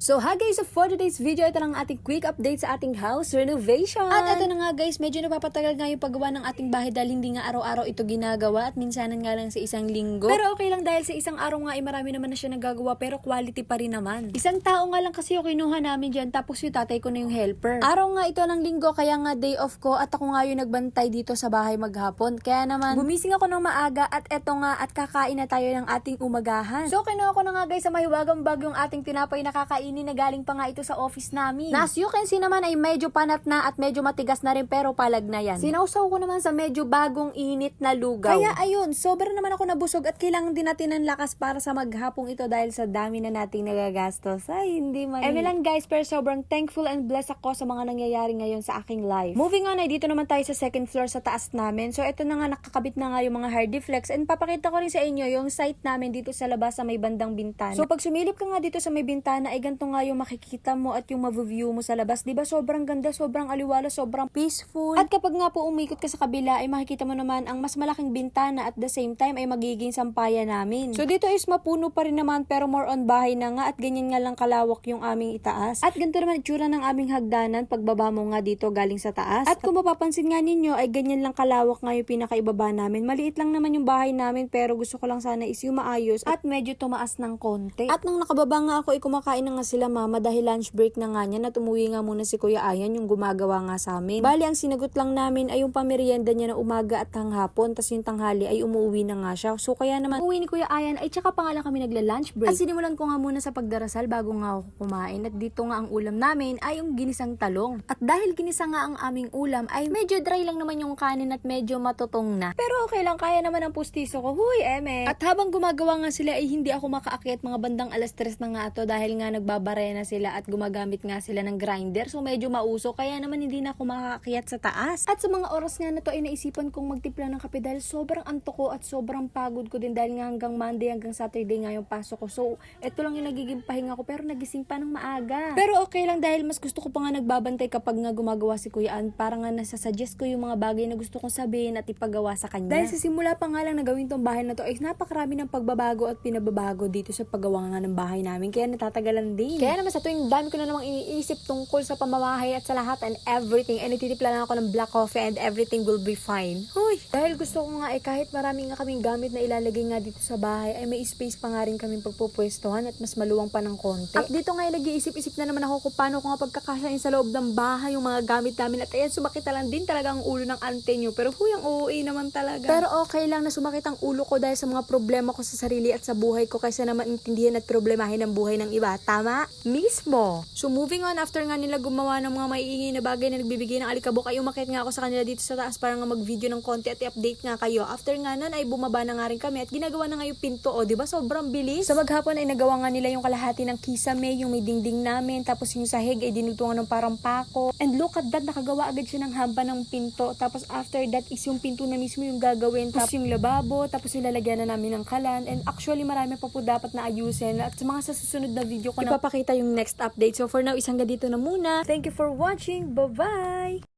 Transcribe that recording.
So hi guys, so for today's video, ito lang ating quick update sa ating house renovation. At ito na nga guys, medyo napapatagal nga yung paggawa ng ating bahay dahil hindi nga araw-araw ito ginagawa at minsanan nga lang sa isang linggo. Pero okay lang dahil sa isang araw nga ay marami naman na siya nagagawa pero quality pa rin naman. Isang tao nga lang kasi yung kinuha namin dyan tapos yung tatay ko na yung helper. Araw nga ito ng linggo kaya nga day off ko at ako nga yung nagbantay dito sa bahay maghapon. Kaya naman, gumising ako ng maaga at eto nga at kakain na tayo ng ating umagahan. So kinuha ko na nga guys sa mahiwagang bag yung ating tinapay na kakainin na galing pa nga ito sa office namin. Na as you can see naman ay medyo panat na at medyo matigas na rin pero palag na yan. Sinausaw ko naman sa medyo bagong init na lugaw. Kaya ayun, sobra naman ako nabusog at kailangan din natin ng lakas para sa maghapong ito dahil sa dami na nating nagagastos. Ay, hindi mali. Lang guys, pero sobrang thankful and blessed ako sa mga nangyayari ngayon sa aking life. Moving on ay dito naman tayo sa second floor sa taas namin. So ito na nga nakakabit na nga yung mga Hardiflex and papakita ko rin sa inyo yung site namin dito sa labas sa may bandang bintana. So pag sumilip ka nga dito sa may bintana ay ganito nga yung makikita mo at yung ma-view mo sa labas. Diba sobrang ganda, sobrang aliwala, sobrang peaceful. At kapag nga po umikot ka sa kabila ay makikita mo naman ang mas malaking bintana at the same time ay magiging sampayan namin. So dito is mapuno pa rin naman pero more on bahay na nga at ganyan nga lang kalawak yung aming itaas. At ganito naman itsura ng aming hagdanan pagbaba mo nga dito galing sa taas. At kung mapapansin nga ninyo ay ganyan lang kalawak nga yung pinakaibaba namin. Maliit lang naman yung bahay namin pero gusto ko lang sana is yung maayos at medyo tumaas ng konti. At nung nakababa nga ako ay kumakain na nga sila mama dahil lunch break na nga niya at umuwi nga muna si Kuya Ayan yung gumagawa nga sa amin. Bali ang sinagot lang namin ay yung pamerienda niya na umaga at hanghapon tas yung tanghali ay umuwi na nga siya. So kaya naman uwi ni Kuya Ayan ay tsaka pa nga lang kami nagla-lunch break. At sinimulan ko nga muna sa pagdarasal bago nga ako kumain at dito nga ang ulam namin ay yung ginisang talong. At dahil ginisa nga ang aming ulam ay medyo dry lang naman yung kanin at medyo matutong na. Pero okay lang, kaya naman ang pustiso ko. Huy, eme! At habang gumagawa nga sila ay hindi ako makaakyat mga bandang alas 3 na nga ato dahil nga nagbabare na sila at gumagamit nga sila ng grinder. So medyo mauso kaya naman hindi na ako makaakyat sa taas. At sa mga oras nga na to ay naisipan kong magtimpla ng kape dahil sobrang antok ko at sobrang pagod ko din dahil nga hanggang Monday hanggang Saturday nga yung pasok ko. So eto lang yung nagiging pahinga ko pero nagising pa ng maaga. Pero okay lang dahil mas gusto ko pa nga nagbabantay kapag nga gumagawa si Kuya An para nga nasasuggest ko yung mga bagay na gusto kong sabihin at ipagawa sa kanya. Dahil sa simula pa nga lang na gawin tong bahay na to ay napakarami ng pagbabago at pinababago dito sa paggawa nga ng bahay namin kaya natatagalan din. Kaya naman sa tuwing dami ko na namang iniisip tungkol sa pamamahay at sa lahat and everything ay nagtitipla lang ako ng black coffee and everything will be fine. Huy! Dahil gusto ko nga kahit marami nga kaming gamit na ilalagay nga dito sa bahay ay may space pa nga rin kaming pagpupwestuhan at mas maluwang pa ng konti. At dito nga nag-iisip-isip na naman ako kung paano ko nga pagkakasain sa loob ng bahay yung mga gamit namin at ayan sumakit na lang din talaga ang ulo ng ante nyo pero huy ang uuwi naman talaga. Pero okay lang na sumakit ang ulo ko dahil sa mga problema ko sa sarili at sa buhay ko kaysa naman intindihan at problemahin ang buhay ng iba. Tama? Mismo! So moving on, after nga nila gumawa ng mga maiingay na bagay na nagbibigay ng alikabok ay umakit nga ako sa kanila dito sa taas para nga mag-video ng konti at i-update nga kayo. After nga nun ay bumaba na nga rin kami at ginagawa na nga yung pinto. O diba sobrang bilis? Sa maghapon ay nagawa nga nila yung kalahati ng kisame, yung may dingding namin, tapos yung sahig ay dinutungan ng parang pako. And look at that, nakagawa agad siya ng hamba ng pinto. Tapos after that is yung pinto na mismo yung gagawin. Tapos yung lababo, tapos yung lalagyan na namin ng kalan. And actually marami pa po dapat na ayusin. At sa mga sa susunod na video ko na ipapakita yung next update. So for now, isang ganito na muna. Thank you for watching. Bye-bye!